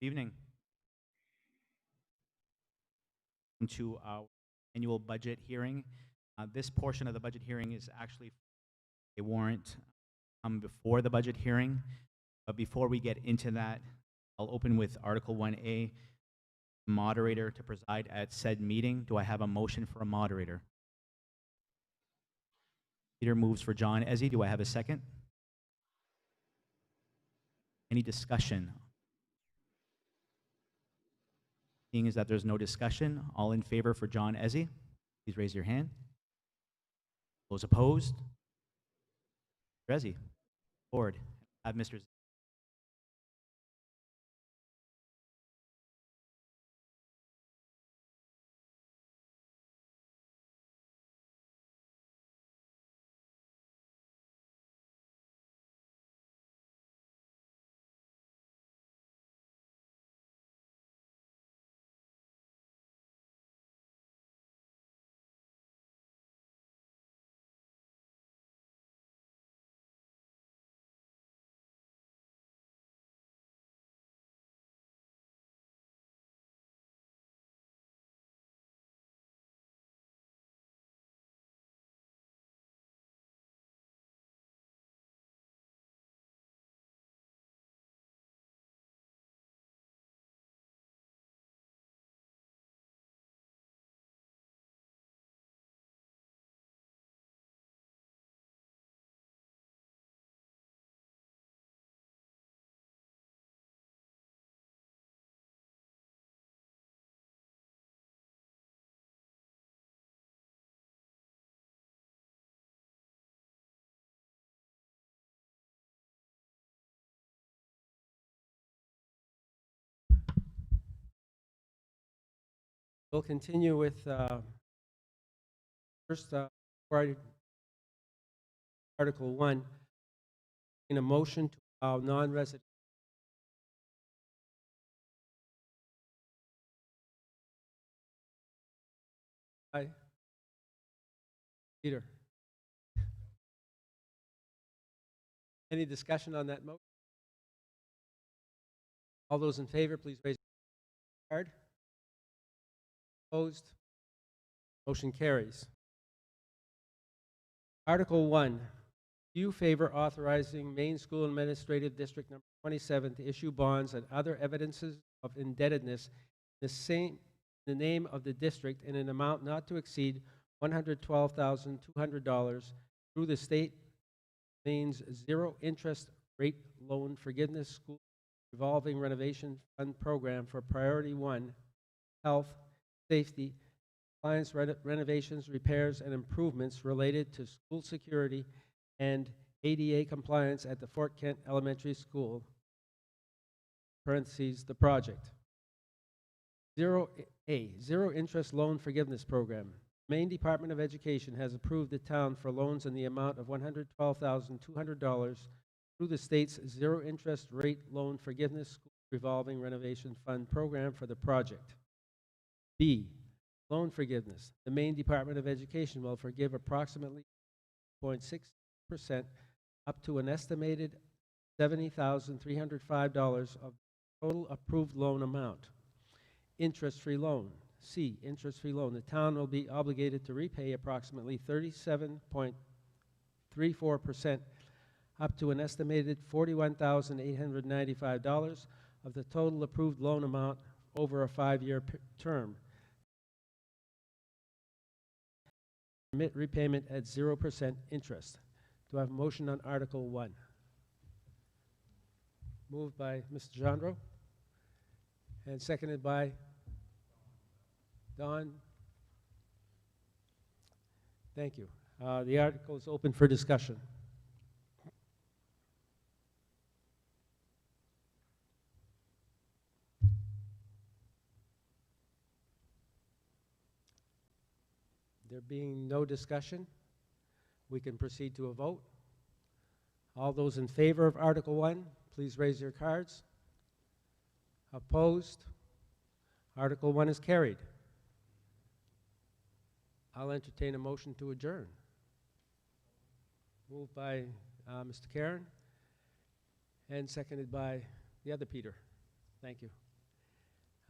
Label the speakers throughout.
Speaker 1: Evening. To our annual budget hearing. This portion of the budget hearing is actually a warrant before the budget hearing. But before we get into that, I'll open with Article 1A, moderator to preside at said meeting. Do I have a motion for a moderator? Peter moves for John Ezzy. Do I have a second? Any discussion? Seeing as that there's no discussion, all in favor for John Ezzy, please raise your hand. Those opposed? Mr. Ezzy, forward. Have Mr. Z.
Speaker 2: We'll continue with first Article 1, in a motion to allow non-resident Peter. Any discussion on that motion? All those in favor, please raise your card. Opposed? Motion carries. Article 1, do you favor authorizing Maine School Administrative District Number 27 to issue bonds and other evidences of indebtedness in the name of the district in an amount not to exceed $112,200 through the state Maine's zero interest rate loan forgiveness school revolving renovation fund program for priority 1, health, safety, compliance renovations, repairs, and improvements related to school security and ADA compliance at the Fort Kent Elementary School, parentheses, the project. Zero interest loan forgiveness program. Maine Department of Education has approved the town for loans in the amount of $112,200 through the state's zero interest rate loan forgiveness school revolving renovation fund program for the project. B, loan forgiveness. The Maine Department of Education will forgive approximately 0.6% up to an estimated $70,305 of total approved loan amount. Interest-free loan. C, interest-free loan. The town will be obligated to repay approximately 37.34% up to an estimated $41,895 of the total approved loan amount over a 5-year term. Permit repayment at 0% interest. Do I have a motion on Article 1? Moved by Mr. Gendreau and seconded by Don. Thank you. The article is open for discussion. There being no discussion, we can proceed to a vote. All those in favor of Article 1, please raise your cards. Opposed? Article 1 is carried. I'll entertain a motion to adjourn. Moved by Mr. Karen and seconded by the other Peter. Thank you.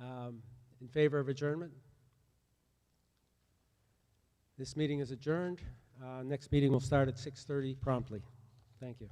Speaker 2: In favor of adjournment? This meeting is adjourned. Next meeting will start at 6:30 promptly. Thank you.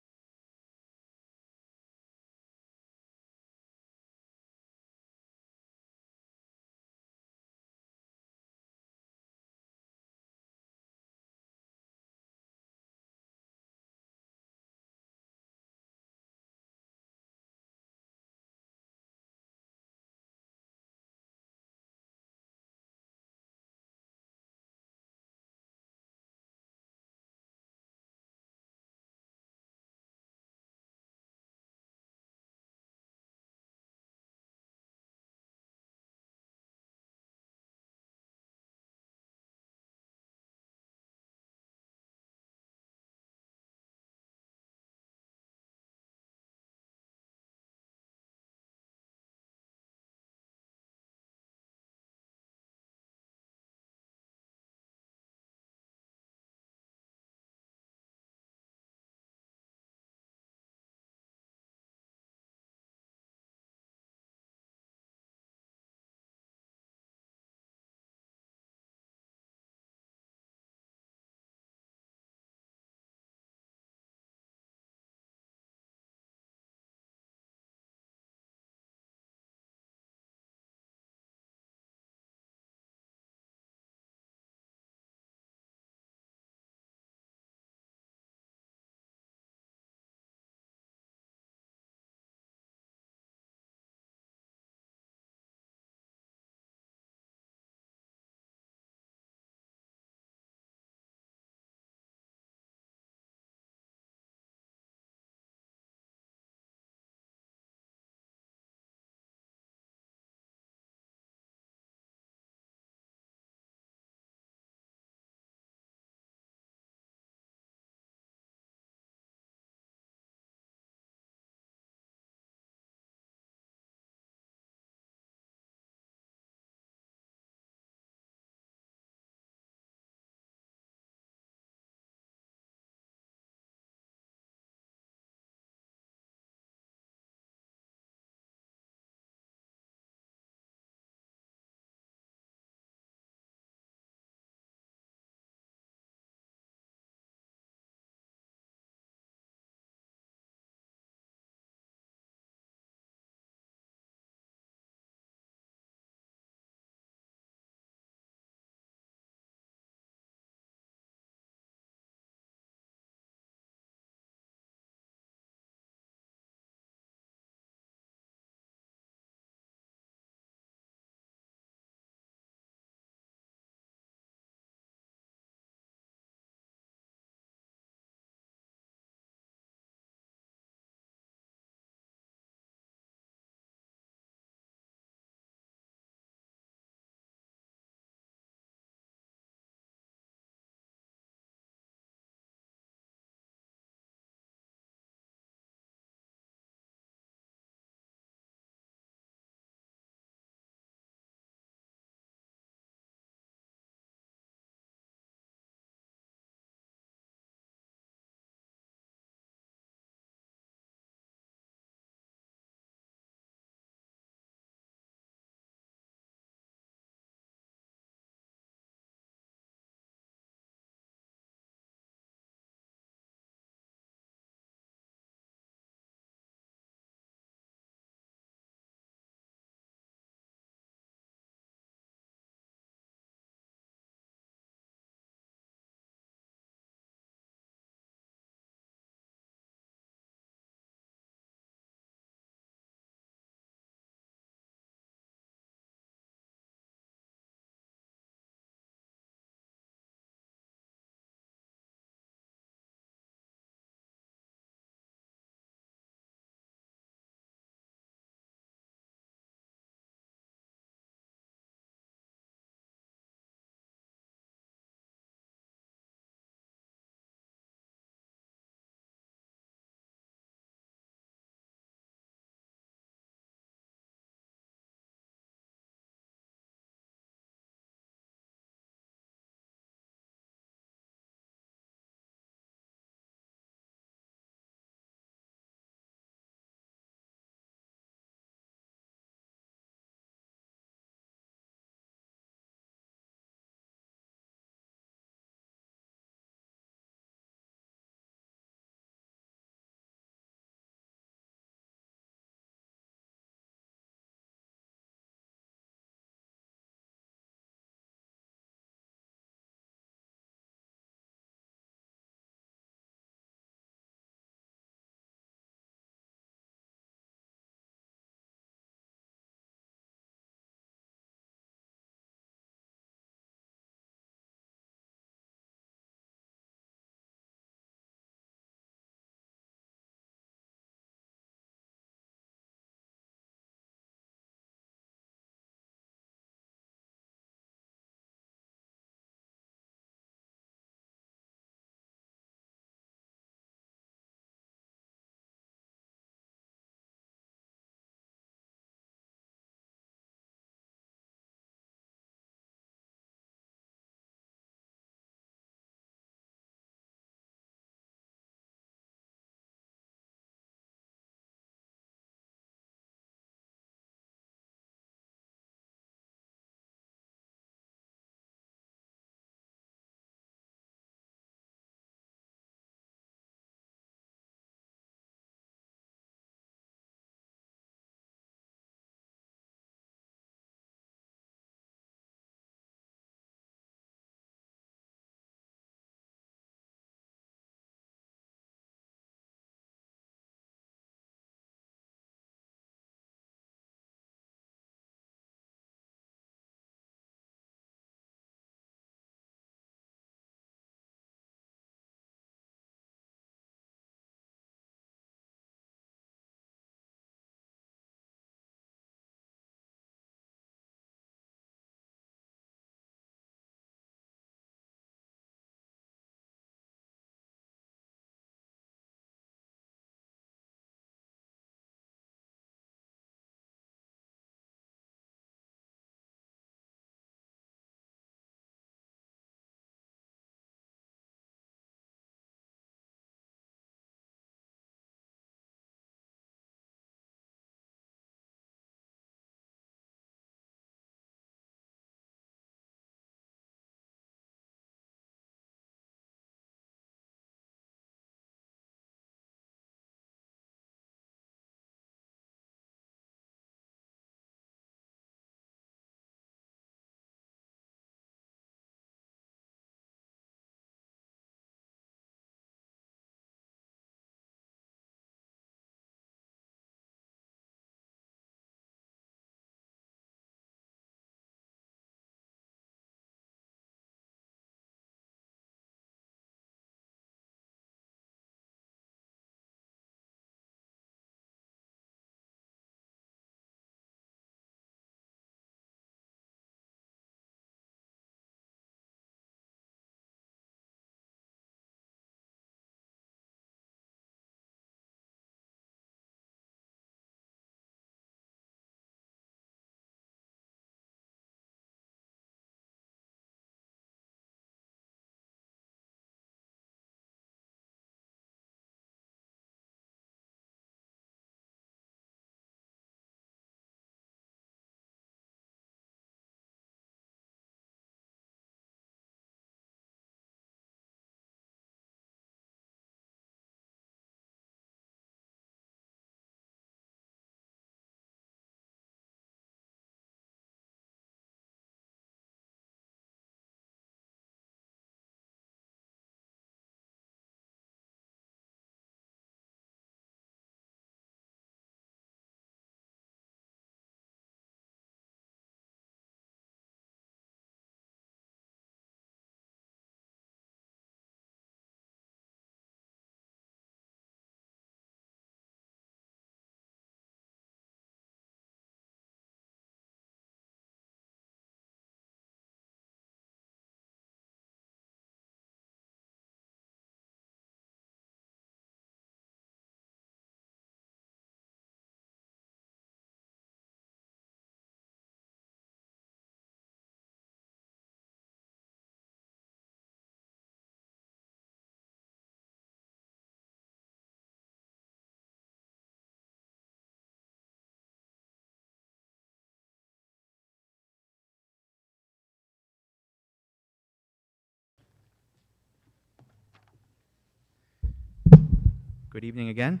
Speaker 1: Good evening again.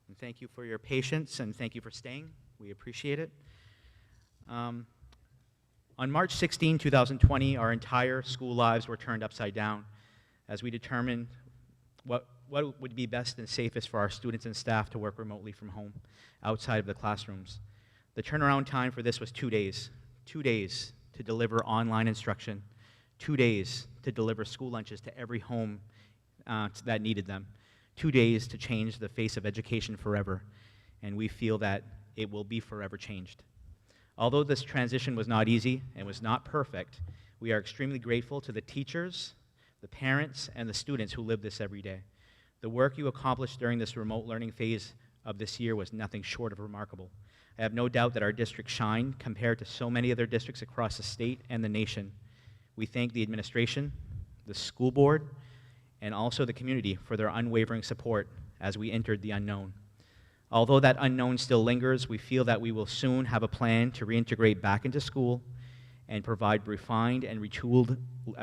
Speaker 1: And thank you for your patience and thank you for staying. We appreciate it. On March 16, 2020, our entire school lives were turned upside down as we determined what would be best and safest for our students and staff to work remotely from home, outside of the classrooms. The turnaround time for this was 2 days. 2 days to deliver online instruction, 2 days to deliver school lunches to every home that needed them, 2 days to change the face of education forever, and we feel that it will be forever changed. Although this transition was not easy and was not perfect, we are extremely grateful to the teachers, the parents, and the students who live this every day. The work you accomplished during this remote learning phase of this year was nothing short of remarkable. I have no doubt that our district shined compared to so many other districts across the state and the nation. We thank the administration, the school board, and also the community for their unwavering support as we entered the unknown. Although that unknown still lingers, we feel that we will soon have a plan to reintegrate back into school and provide refined and retooled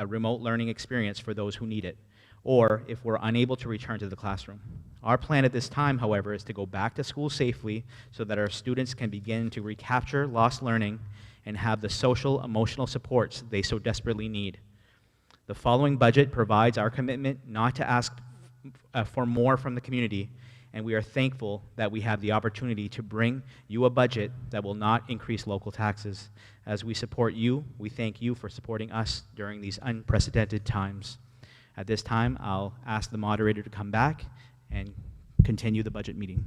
Speaker 1: remote learning experience for those who need it, or if we're unable to return to the classroom. Our plan at this time, however, is to go back to school safely so that our students can begin to recapture lost learning and have the social, emotional supports they so desperately need. The following budget provides our commitment not to ask for more from the community, and we are thankful that we have the opportunity to bring you a budget that will not increase local taxes. As we support you, we thank you for supporting us during these unprecedented times. At this time, I'll ask the moderator to come back and continue the budget meeting.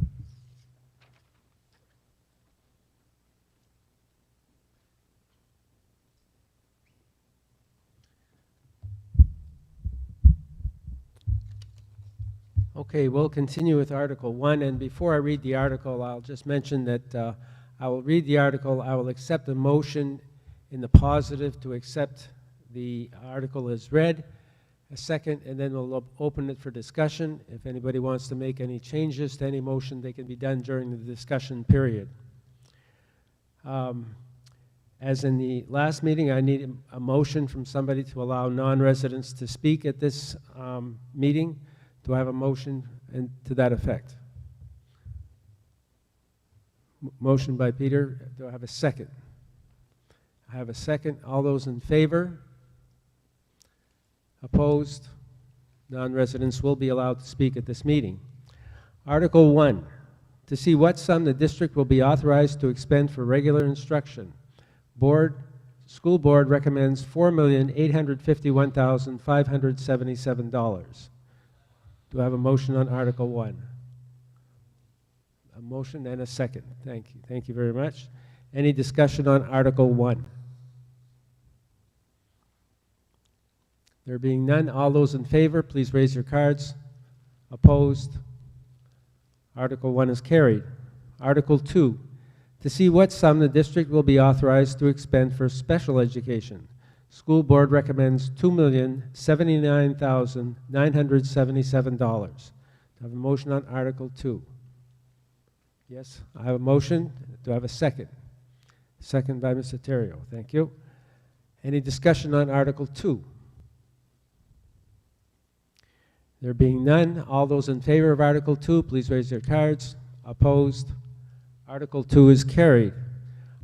Speaker 2: Okay, we'll continue with Article 1, and before I read the article, I'll just mention that I will read the article. I will accept a motion in the positive to accept the article as read, a second, and then we'll open it for discussion. If anybody wants to make any changes to any motion, they can be done during the discussion period. As in the last meeting, I need a motion from somebody to allow non-residents to speak at this meeting. Do I have a motion to that effect? Motion by Peter. Do I have a second? I have a second. All those in favor? Opposed? Non-residents will be allowed to speak at this meeting. Article 1, to see what sum the district will be authorized to expend for regular instruction. School board recommends $4,851,577. Do I have a motion on Article 1? A motion and a second. Thank you. Thank you very much. Any discussion on Article 1? There being none, all those in favor, please raise your cards. Opposed? Article 1 is carried. Article 2, to see what sum the district will be authorized to expend for special education. School board recommends $2,079,977. Do I have a motion on Article 2? Yes, I have a motion. Do I have a second? Second by Mr. Terrio. Thank you. Any discussion on Article 2? There being none, all those in favor of Article 2, please raise your cards. Opposed? Article 2 is carried.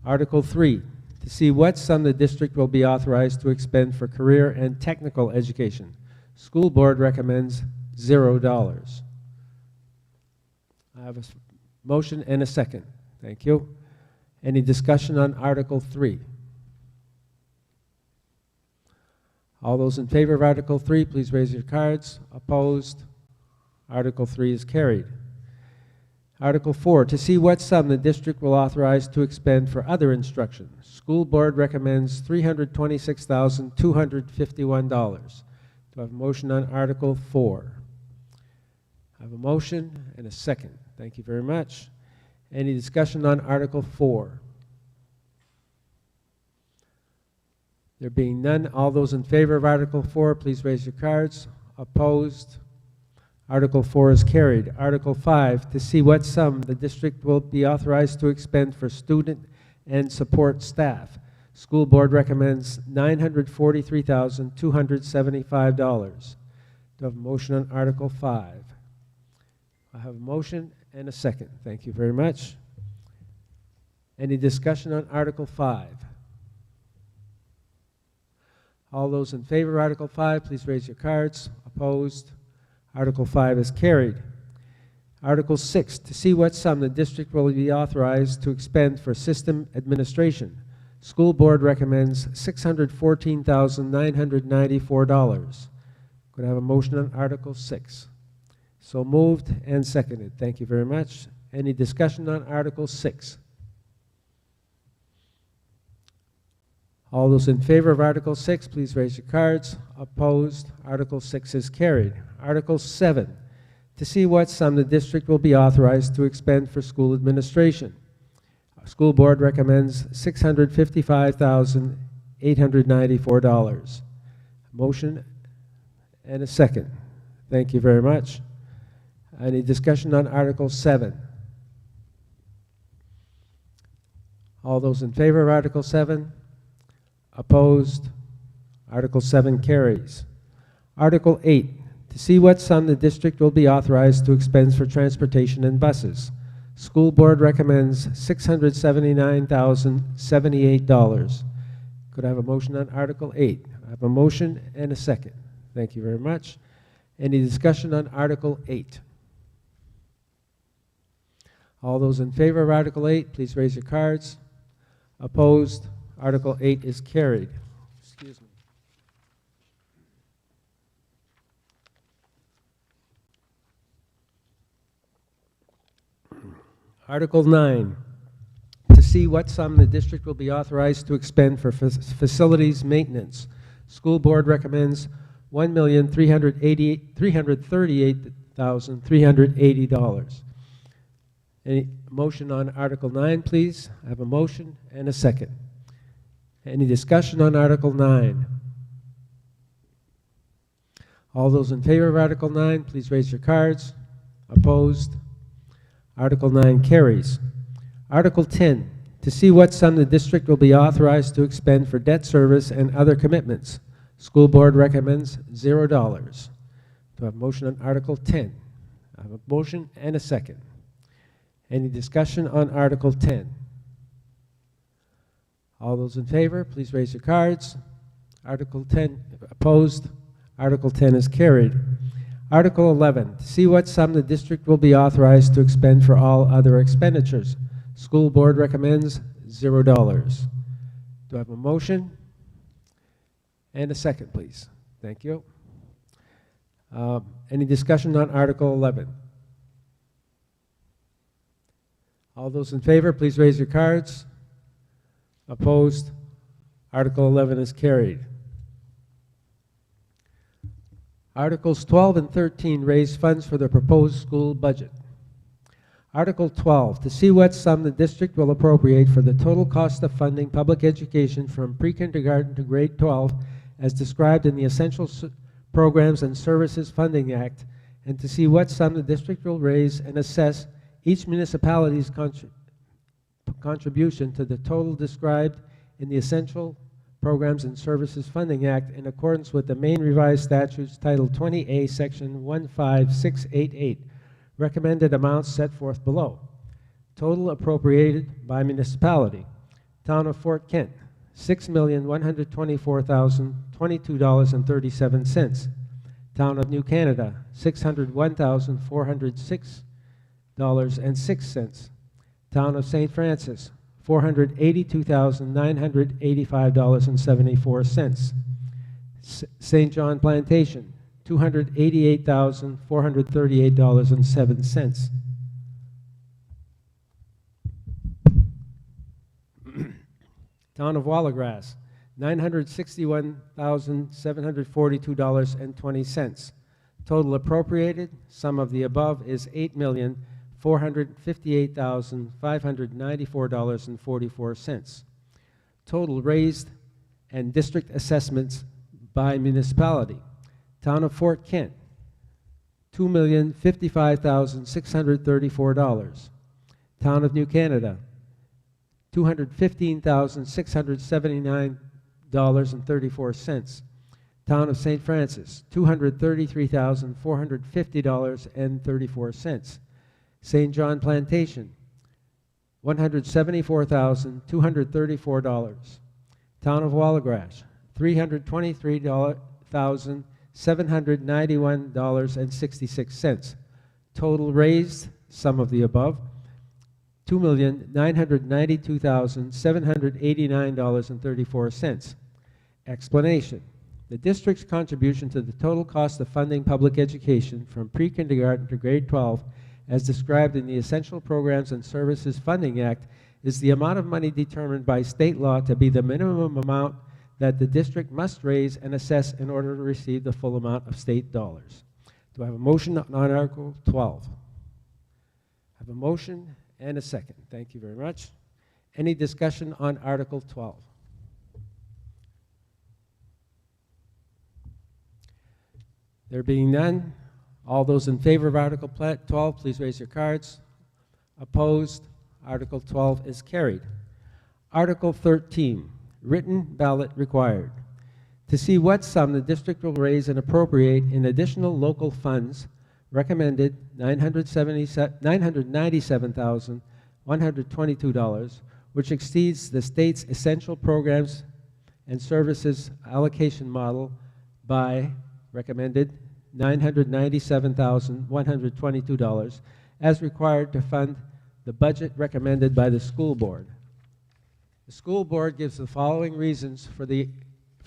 Speaker 2: Article 3, to see what sum the district will be authorized to expend for career and technical education. School board recommends $0. I have a motion and a second. Thank you. Any discussion on Article 3? All those in favor of Article 3, please raise your cards. Opposed? Article 3 is carried. Article 4, to see what sum the district will authorize to expend for other instruction. School board recommends $326,251. Do I have a motion on Article 4? I have a motion and a second. Thank you very much. Any discussion on Article 4? There being none, all those in favor of Article 4, please raise your cards. Opposed? Article 4 is carried. Article 5, to see what sum the district will be authorized to expend for student and support staff. School board recommends $943,275. Do I have a motion on Article 5? I have a motion and a second. Thank you very much. Any discussion on Article 5? All those in favor of Article 5, please raise your cards. Opposed? Article 5 is carried. Article 6, to see what sum the district will be authorized to expend for system administration. School board recommends $614,994. Could I have a motion on Article 6? So moved and seconded. Thank you very much. Any discussion on Article 6? All those in favor of Article 6, please raise your cards. Opposed? Article 6 is carried. Article 7, to see what sum the district will be authorized to expend for school administration. Our school board recommends $655,894. Motion and a second. Thank you very much. Any discussion on Article 7? All those in favor of Article 7? Opposed? Article 7 carries. Article 8, to see what sum the district will be authorized to expend for transportation and buses. School board recommends $679,078. Could I have a motion on Article 8? I have a motion and a second. Thank you very much. Any discussion on Article 8? All those in favor of Article 8, please raise your cards. Opposed? Article 8 is carried. Excuse me. Article 9, to see what sum the district will be authorized to expend for facilities maintenance. School board recommends $1,338,380. Any motion on Article 9, please? I have a motion and a second. Any discussion on Article 9? All those in favor of Article 9, please raise your cards. Opposed? Article 9 carries. Article 10, to see what sum the district will be authorized to expend for debt service and other commitments. School board recommends $0. Do I have a motion on Article 10? I have a motion and a second. Any discussion on Article 10? All those in favor, please raise your cards. Article 10, opposed? Article 10 is carried. Article 11, to see what sum the district will be authorized to expend for all other expenditures. School board recommends $0. Do I have a motion? And a second, please. Thank you. Any discussion on Article 11? All those in favor, please raise your cards. Opposed? Article 11 is carried. Articles 12 and 13 raise funds for the proposed school budget. Article 12, to see what sum the district will appropriate for the total cost of funding public education from pre-kindergarten to grade 12 as described in the Essential Programs and Services Funding Act, and to see what sum the district will raise and assess each municipality's contribution to the total described in the Essential Programs and Services Funding Act in accordance with the Maine Revised Statutes Title 20A, Section 15688. Recommended amounts set forth below. Total appropriated by municipality. Town of Fort Kent, $6,124,022.37. Town of New Canada, $601,406.06. Town of St. Francis, $482,985.74. St. John Plantation, $288,438.07. Town of Wallagrass, $961,742.20. Total appropriated, sum of the above is $8,458,594.44. Total raised and district assessments by municipality. Town of Fort Kent, $2,055,634. Town of New Canada, $215,679.34. Town of St. Francis, $233,450.34. St. John Plantation, $174,234. Town of Wallagrash, $323,791.66. Total raised, sum of the above, $2,992,789.34. Explanation. The district's contribution to the total cost of funding public education from pre-kindergarten to grade 12, as described in the Essential Programs and Services Funding Act, is the amount of money determined by state law to be the minimum amount that the district must raise and assess in order to receive the full amount of state dollars. Do I have a motion on Article 12? I have a motion and a second. Thank you very much. Any discussion on Article 12? There being none, all those in favor of Article 12, please raise your cards. Opposed? Article 12 is carried. Article 13, written ballot required. To see what sum the district will raise and appropriate in additional local funds, recommended $997,122, which exceeds the state's essential programs and services allocation model by recommended $997,122, as required to fund the budget recommended by the school board. The school board gives the following reasons for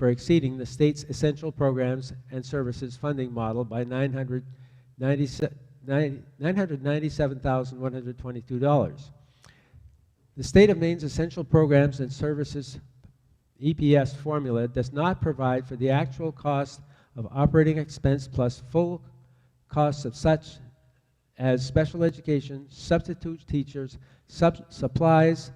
Speaker 2: exceeding the state's essential programs and services funding model by $997,122. The state of Maine's essential programs and services EPS formula does not provide for the actual cost of operating expense plus full costs of such as special education, substitute teachers, supplies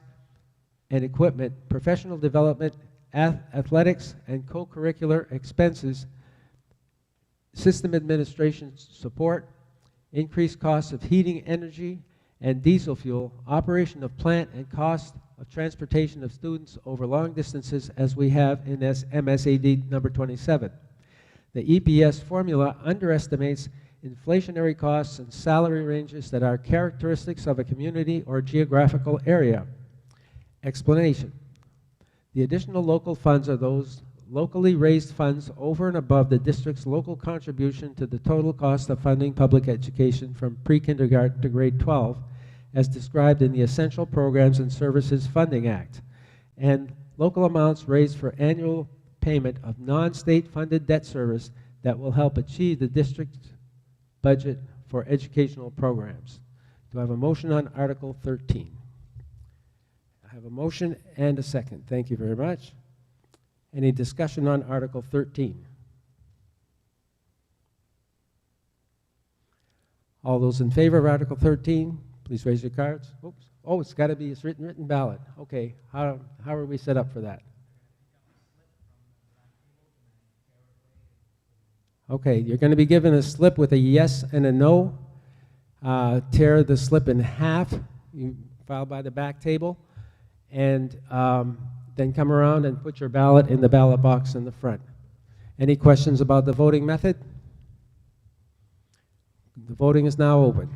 Speaker 2: and equipment, professional development, athletics and co-curricular expenses, system administration support, increased costs of heating, energy, and diesel fuel, operation of plant, and cost of transportation of students over long distances, as we have in MSAD number 27. The EPS formula underestimates inflationary costs and salary ranges that are characteristics of a community or geographical area. Explanation. The additional local funds are those locally raised funds over and above the district's local contribution to the total cost of funding public education from pre-kindergarten to grade 12, as described in the Essential Programs and Services Funding Act, and local amounts raised for annual payment of non-state funded debt service that will help achieve the district's budget for educational programs. Do I have a motion on Article 13? I have a motion and a second. Thank you very much. Any discussion on Article 13? All those in favor of Article 13, please raise your cards. Oops. Oh, it's got to be a written ballot. Okay. How are we set up for that? Okay, you're going to be given a slip with a yes and a no. Tear the slip in half. You file by the back table. And then come around and put your ballot in the ballot box in the front. Any questions about the voting method? The voting is now open.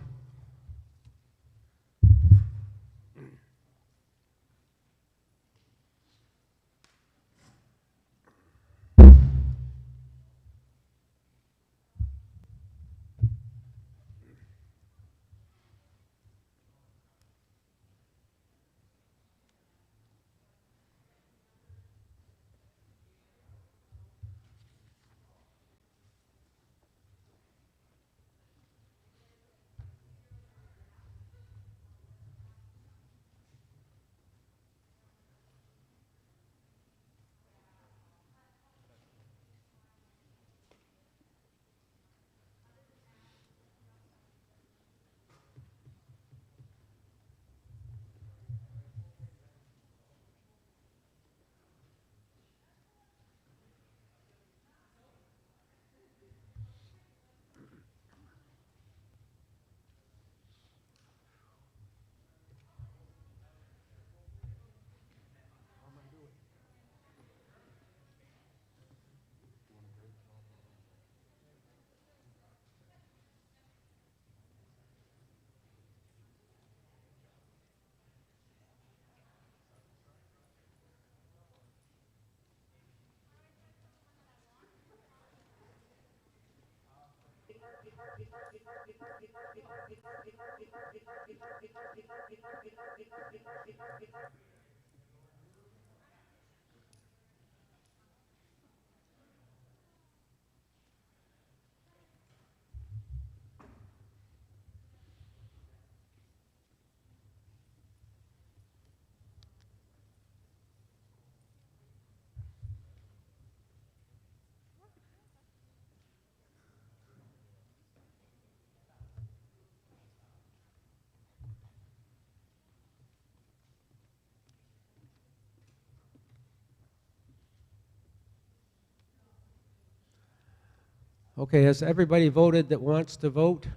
Speaker 2: Okay, has everybody voted that wants to vote?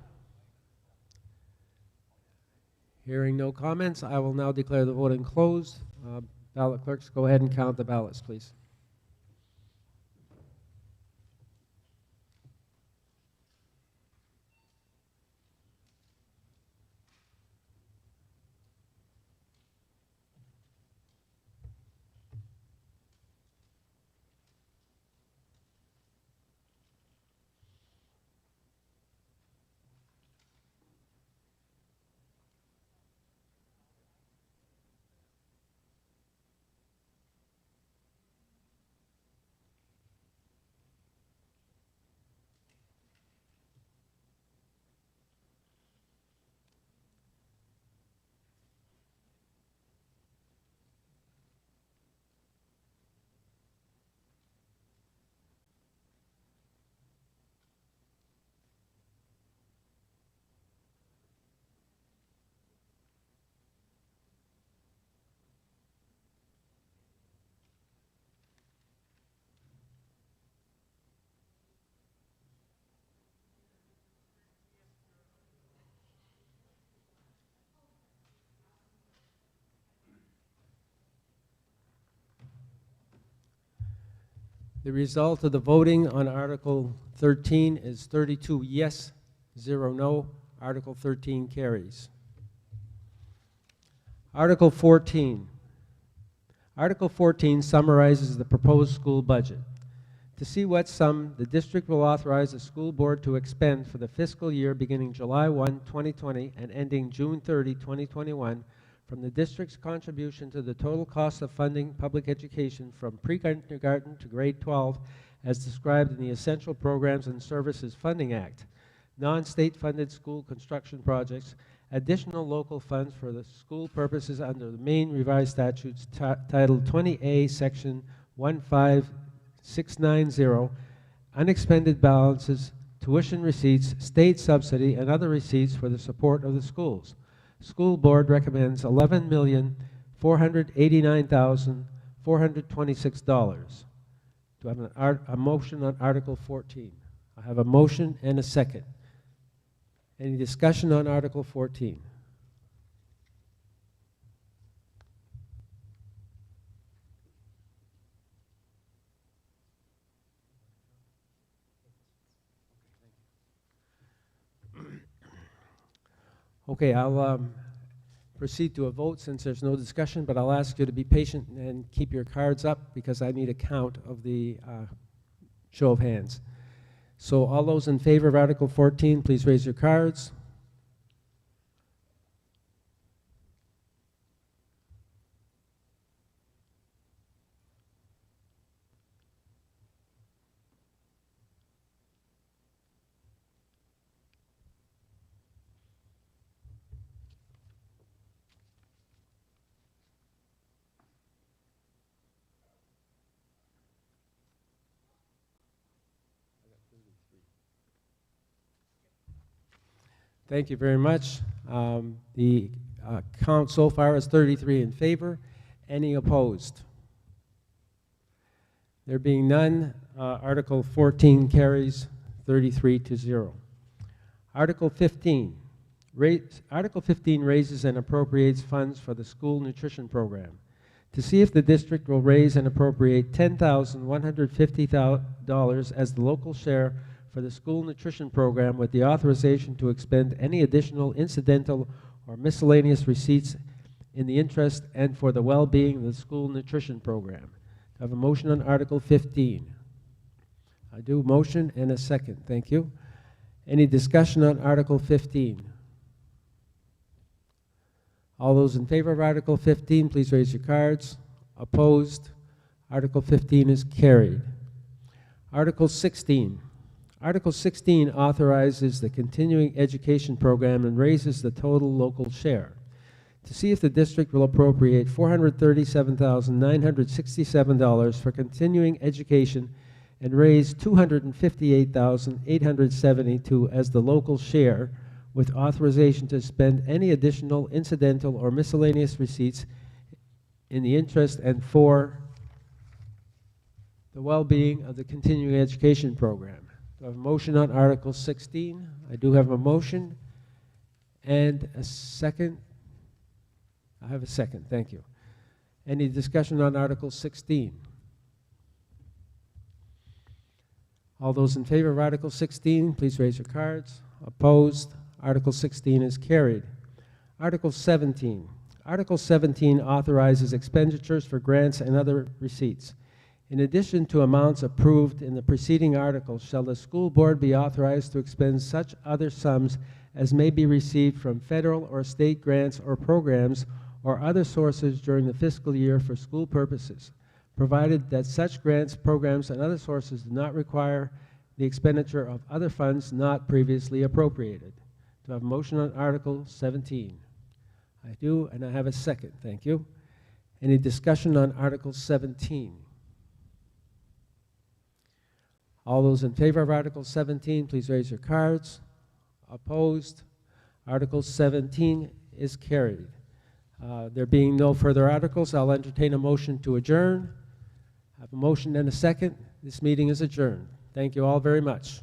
Speaker 2: Hearing no comments, I will now declare the voting closed. Ballot clerks, go ahead and count the ballots, please. The result of the voting on Article 13 is 32 yes, 0 no. Article 13 carries. Article 14. Article 14 summarizes the proposed school budget. To see what sum the district will authorize the school board to expend for the fiscal year beginning July 1, 2020 and ending June 30, 2021, from the district's contribution to the total cost of funding public education from pre-kindergarten to grade 12 as described in the Essential Programs and Services Funding Act, non-state funded school construction projects, additional local funds for the school purposes under the Maine Revised Statutes Title 20A, Section 15690, unexpended balances, tuition receipts, state subsidy, and other receipts for the support of the schools. School board recommends $11,489,426. Do I have a motion on Article 14? I have a motion and a second. Any discussion on Article 14? Okay, I'll proceed to a vote since there's no discussion, but I'll ask you to be patient and keep your cards up because I need a count of the show of hands. So all those in favor of Article 14, please raise your cards. Thank you very much. The count so far is 33 in favor. Any opposed? There being none, Article 14 carries 33-0. Article 15. Article 15 raises and appropriates funds for the school nutrition program. To see if the district will raise and appropriate $10,150 as the local share for the school nutrition program with the authorization to expend any additional incidental or miscellaneous receipts in the interest and for the well-being of the school nutrition program. I have a motion on Article 15. I do. Motion and a second. Thank you. Any discussion on Article 15? All those in favor of Article 15, please raise your cards. Opposed? Article 15 is carried. Article 16. Article 16 authorizes the continuing education program and raises the total local share. To see if the district will appropriate $437,967 for continuing education and raise $258,872 as the local share with authorization to spend any additional incidental or miscellaneous receipts in the interest and for the well-being of the continuing education program. Do Do I have a motion on Article 16? I do have a motion and a second. I have a second, thank you. Any discussion on Article 16? All those in favor of Article 16, please raise your cards. Opposed? Article 16 is carried. Article 17. Article 17 authorizes expenditures for grants and other receipts. In addition to amounts approved in the preceding article, shall the school board be authorized to expend such other sums as may be received from federal or state grants or programs or other sources during the fiscal year for school purposes, provided that such grants, programs, and other sources do not require the expenditure of other funds not previously appropriated. Do I have a motion on Article 17? I do, and I have a second. Thank you. Any discussion on Article 17? All those in favor of Article 17, please raise your cards. Opposed? Article 17 is carried. There being no further articles, I'll entertain a motion to adjourn. I have a motion and a second. This meeting is adjourned. Thank you all very much.